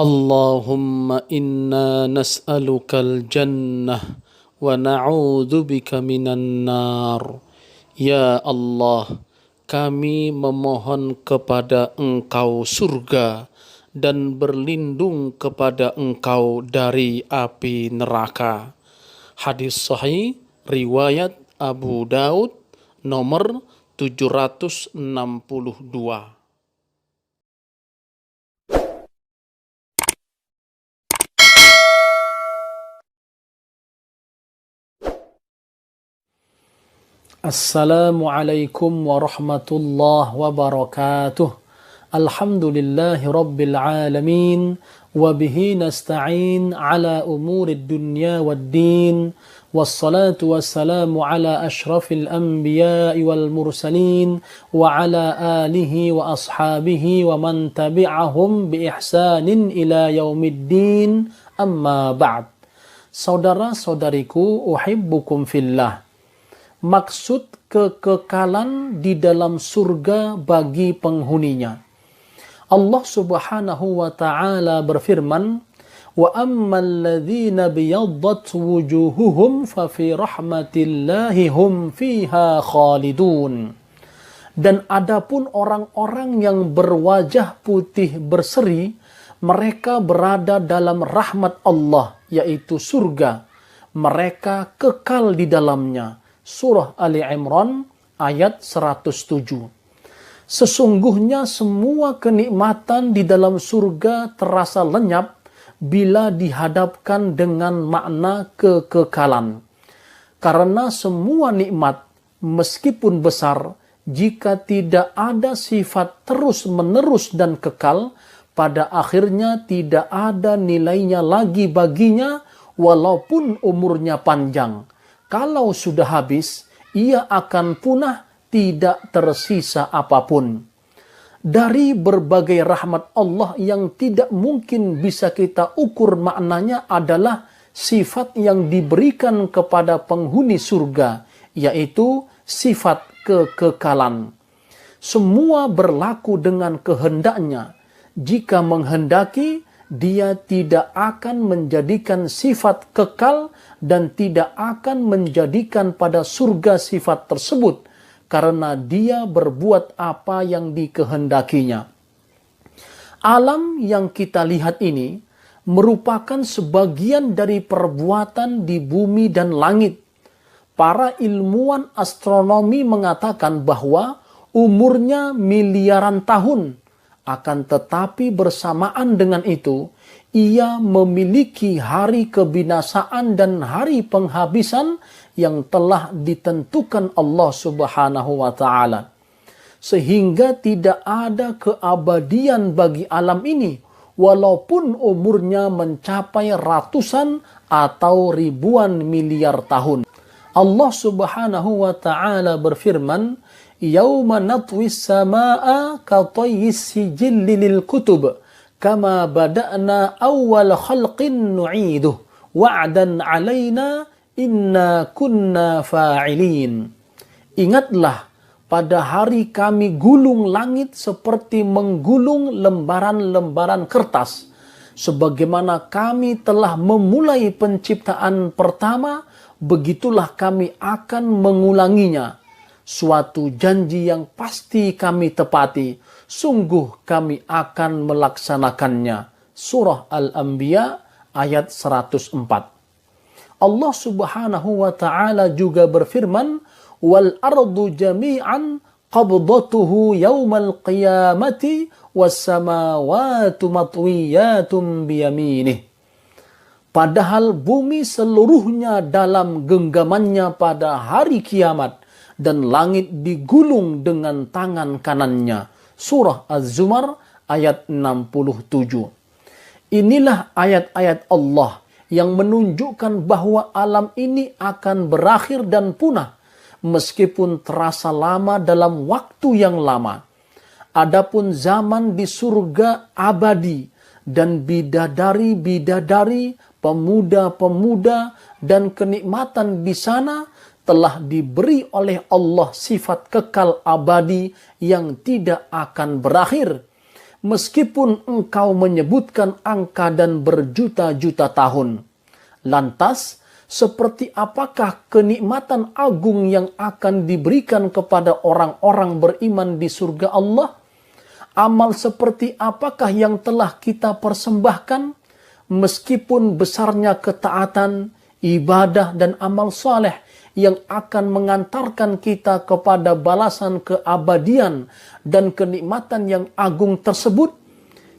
Allahumma inna nas'alukal jannah wa na'udzu bika minan nar. Ya Allah, kami memohon kepada Engkau surga dan berlindung kepada Engkau dari api neraka. Hadis sahih riwayat Abu Daud nomor 762. Assalamualaikum warahmatullahi wabarakatuh. Alhamdulillahi rabbil alamin. Wabihi nasta'in ala umurid dunya waddin. Wassalatu wassalamu ala ashrafil anbiya'i wal mursalin. Wa ala alihi wa ashabihi wa man tabi'ahum bi ihsanin ila yaumiddin. Amma ba'd. Saudara-saudariku, uhibbukum fillah. Maksud kekekalan di dalam surga bagi penghuninya. Allah Subhanahu wa ta'ala berfirman, "Wa ammal ladzina biyaddat wujuhuhum fa fi rahmatillahi hum fiha khalidun." Dan adapun orang-orang yang berwajah putih berseri, mereka berada dalam rahmat Allah, yaitu surga. Mereka kekal di dalamnya. Surah Ali Imran ayat 107. Sesungguhnya semua kenikmatan di dalam surga terasa lenyap bila dihadapkan dengan makna kekekalan. Karena semua nikmat, meskipun besar, jika tidak ada sifat terus-menerus dan kekal, pada akhirnya tidak ada nilainya lagi baginya walaupun umurnya panjang. Kalau sudah habis, ia akan punah, tidak tersisa apapun. Dari berbagai rahmat Allah yang tidak mungkin bisa kita ukur maknanya adalah sifat yang diberikan kepada penghuni surga, yaitu sifat kekekalan. Semua berlaku dengan kehendaknya. Jika menghendaki, dia tidak akan menjadikan sifat kekal dan tidak akan menjadikan pada surga sifat tersebut karena dia berbuat apa yang dikehendakinya. Alam yang kita lihat ini merupakan sebagian dari perbuatan di bumi dan langit. Para ilmuwan astronomi mengatakan bahwa umurnya miliaran tahun. Akan tetapi bersamaan dengan itu, ia memiliki hari kebinasaan dan hari penghabisan yang telah ditentukan Allah Subhanahu wa ta'ala. Sehingga tidak ada keabadian bagi alam ini, walaupun umurnya mencapai ratusan atau ribuan miliar tahun. Allah Subhanahu wa ta'ala berfirman, "Yauma natwis samaa'a ka tayyis sijilli lil kutub kama bada'na awwal khalqin nu'iduh wa'dan 'alaina inna kunna fa'ilin." Ingatlah, pada hari kami gulung langit seperti menggulung lembaran-lembaran kertas, sebagaimana kami telah memulai penciptaan pertama, begitulah kami akan mengulanginya. Suatu janji yang pasti kami tepati, sungguh kami akan melaksanakannya. Surah Al-Anbiya ayat 104. Allah Subhanahu wa ta'ala juga berfirman, "Wal ardu jami'an qabdatuhu yawmal qiyamati was samawati matwiyatum biyaminih." Padahal bumi seluruhnya dalam genggamannya pada hari kiamat, dan langit digulung dengan tangan kanannya. Surah Az-Zumar ayat 67. Inilah ayat-ayat Allah yang menunjukkan bahwa alam ini akan berakhir dan punah, meskipun terasa lama dalam waktu yang lama. Adapun zaman di surga abadi, dan bidadari-bidadari, pemuda-pemuda, dan kenikmatan di sana telah diberi oleh Allah sifat kekal abadi yang tidak akan berakhir. meskipun engkau menyebutkan angka dan berjuta-juta tahun. Lantas, seperti apakah kenikmatan agung yang akan diberikan kepada orang-orang beriman di surga Allah? Amal seperti apakah yang telah kita persembahkan? Meskipun besarnya ketaatan, ibadah, dan amal saleh yang akan mengantarkan kita kepada balasan keabadian dan kenikmatan yang agung tersebut,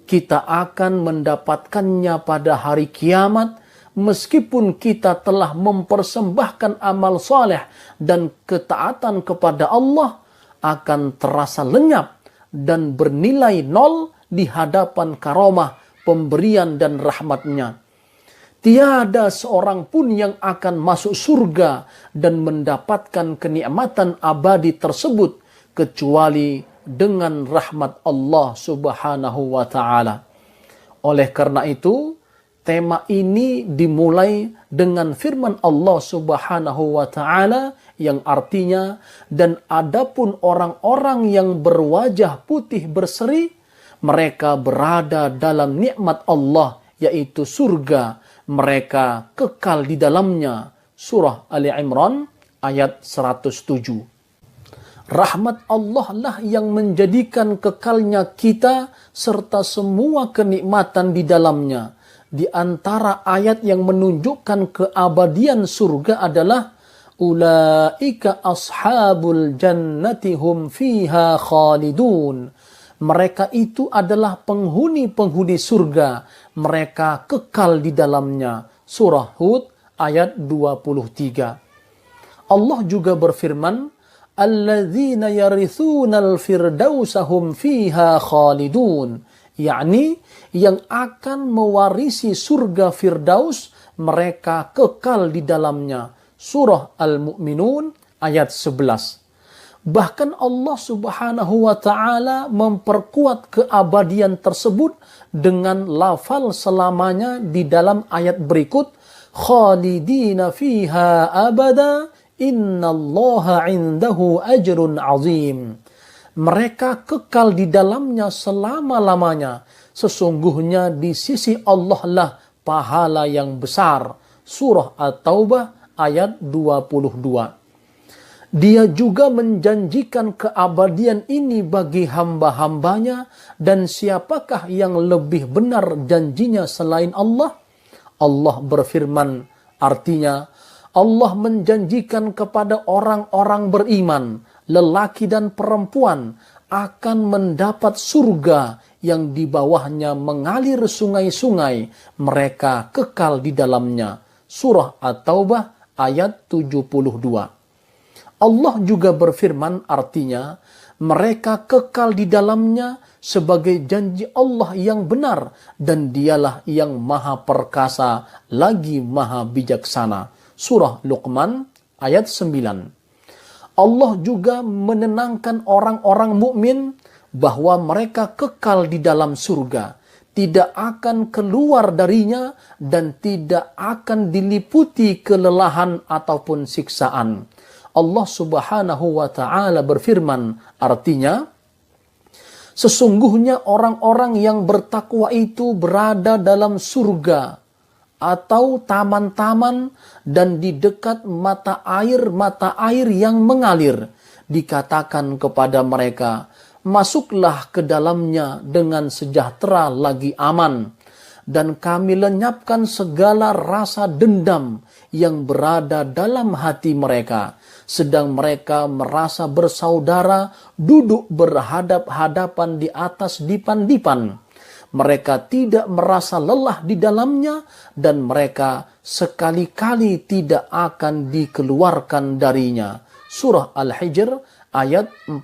kita akan mendapatkannya pada hari kiamat meskipun kita telah mempersembahkan amal saleh dan ketaatan kepada Allah akan terasa lenyap dan bernilai nol di hadapan karomah, pemberian dan rahmatnya. Tiada seorang pun yang akan masuk surga dan mendapatkan kenikmatan abadi tersebut kecuali dengan rahmat Allah Subhanahu wa ta'ala. Oleh karena itu, tema ini dimulai dengan firman Allah Subhanahu wa ta'ala yang artinya, dan adapun orang-orang yang berwajah putih berseri, mereka berada dalam nikmat Allah, yaitu surga, mereka kekal di dalamnya. Surah Ali Imran ayat 107. Rahmat Allah lah yang menjadikan kekalnya kita serta semua kenikmatan di dalamnya. Di antara ayat yang menunjukkan keabadian surga adalah ulaika ashabul jannati hum fiha khalidun. Mereka itu adalah penghuni-penghuni surga, mereka kekal di dalamnya. Surah Hud ayat 23. Allah juga berfirman, alladzina yarithunal firdausa hum fiha khalidun, yakni yang akan mewarisi surga Firdaus, mereka kekal di dalamnya. Surah Al-Mu'minun ayat 11. Bahkan Allah Subhanahu wa ta'ala memperkuat keabadian tersebut dengan lafal selamanya di dalam ayat berikut, khalidina fiha abada innallaha indahu ajrun azim. Mereka kekal di dalamnya selama-lamanya, sesungguhnya di sisi Allah lah pahala yang besar. Surah At-Taubah ayat 22. Dia juga menjanjikan keabadian ini bagi hamba-hambanya, dan siapakah yang lebih benar janjinya selain Allah? Allah berfirman, artinya Allah menjanjikan kepada orang-orang beriman, lelaki dan perempuan, akan mendapat surga yang di bawahnya mengalir sungai-sungai, mereka kekal di dalamnya. Surah At-Taubah ayat 72. Allah juga berfirman, artinya mereka kekal di dalamnya sebagai janji Allah yang benar, dan dialah yang maha perkasa lagi maha bijaksana. Surah Luqman ayat 9. Allah juga menenangkan orang-orang mukmin bahwa mereka kekal di dalam surga, tidak akan keluar darinya, dan tidak akan diliputi kelelahan ataupun siksaan. Allah Subhanahu wa ta'ala berfirman, artinya sesungguhnya orang-orang yang bertakwa itu berada dalam surga atau taman-taman dan di dekat mata air yang mengalir. Dikatakan kepada mereka, masuklah ke dalamnya dengan sejahtera lagi aman, dan kami lenyapkan segala rasa dendam yang berada dalam hati mereka, sedang mereka merasa bersaudara duduk berhadap-hadapan di atas dipan-dipan. Mereka tidak merasa lelah di dalamnya, dan mereka sekali-kali tidak akan dikeluarkan darinya. Surah Al-Hijr ayat 45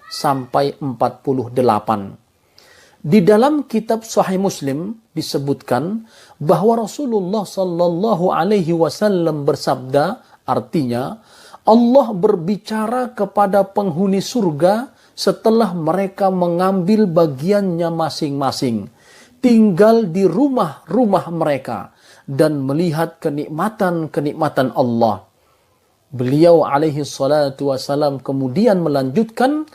sampai 48. Di dalam kitab Sahih Muslim disebutkan bahwa Rasulullah sallallahu alaihi wasallam bersabda, artinya Allah berbicara kepada penghuni surga setelah mereka mengambil bagiannya masing-masing, tinggal di rumah-rumah mereka dan melihat kenikmatan-kenikmatan Allah. Beliau alaihi salatu wasalam kemudian melanjutkan,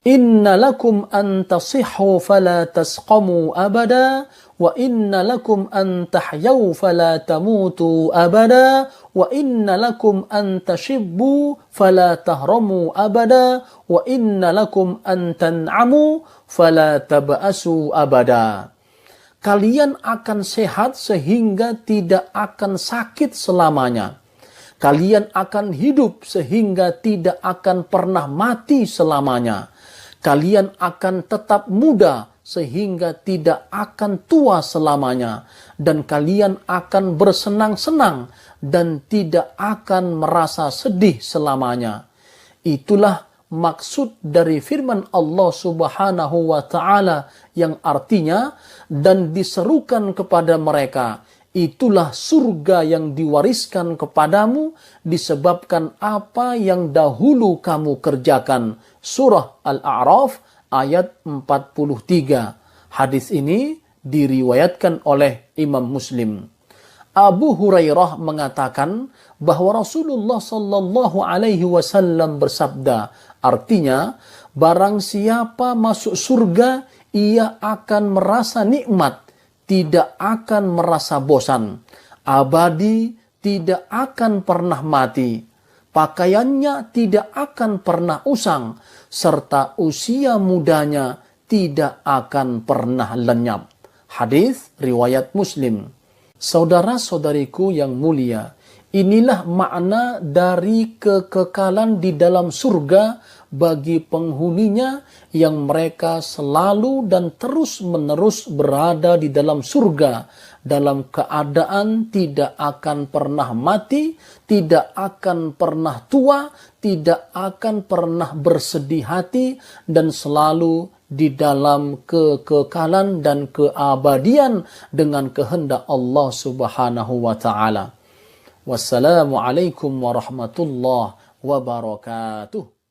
Inna lakum an tasihhu fala tasqamu abada wa inna lakum an tahyaw fala tamutu abada wa inna lakum an tashibbu fala tahramu abada wa inna lakum an tan'amu fala tab'asu abada. Kalian akan sehat sehingga tidak akan sakit selamanya. Kalian akan hidup sehingga tidak akan pernah mati selamanya. Kalian akan tetap muda sehingga tidak akan tua selamanya. Dan kalian akan bersenang-senang dan tidak akan merasa sedih selamanya. Itulah maksud dari firman Allah Subhanahu wa ta'ala yang artinya, dan diserukan kepada mereka, itulah surga yang diwariskan kepadamu disebabkan apa yang dahulu kamu kerjakan. Surah Al-A'raf ayat 43. Hadis ini diriwayatkan oleh Imam Muslim. Abu Hurairah mengatakan bahwa Rasulullah sallallahu alaihi wasallam bersabda, artinya barang siapa masuk surga ia akan merasa nikmat, tidak akan merasa bosan, abadi, tidak akan pernah mati, pakaiannya tidak akan pernah usang, serta usia mudanya tidak akan pernah lenyap. Hadis riwayat Muslim. Saudara-saudariku yang mulia, inilah makna dari kekekalan di dalam surga bagi penghuninya yang mereka selalu dan terus-menerus berada di dalam surga dalam keadaan tidak akan pernah mati, tidak akan pernah tua, tidak akan pernah bersedih hati, dan selalu di dalam kekekalan dan keabadian dengan kehendak Allah Subhanahu wa ta'ala. Wassalamualaikum warahmatullahi wabarakatuh.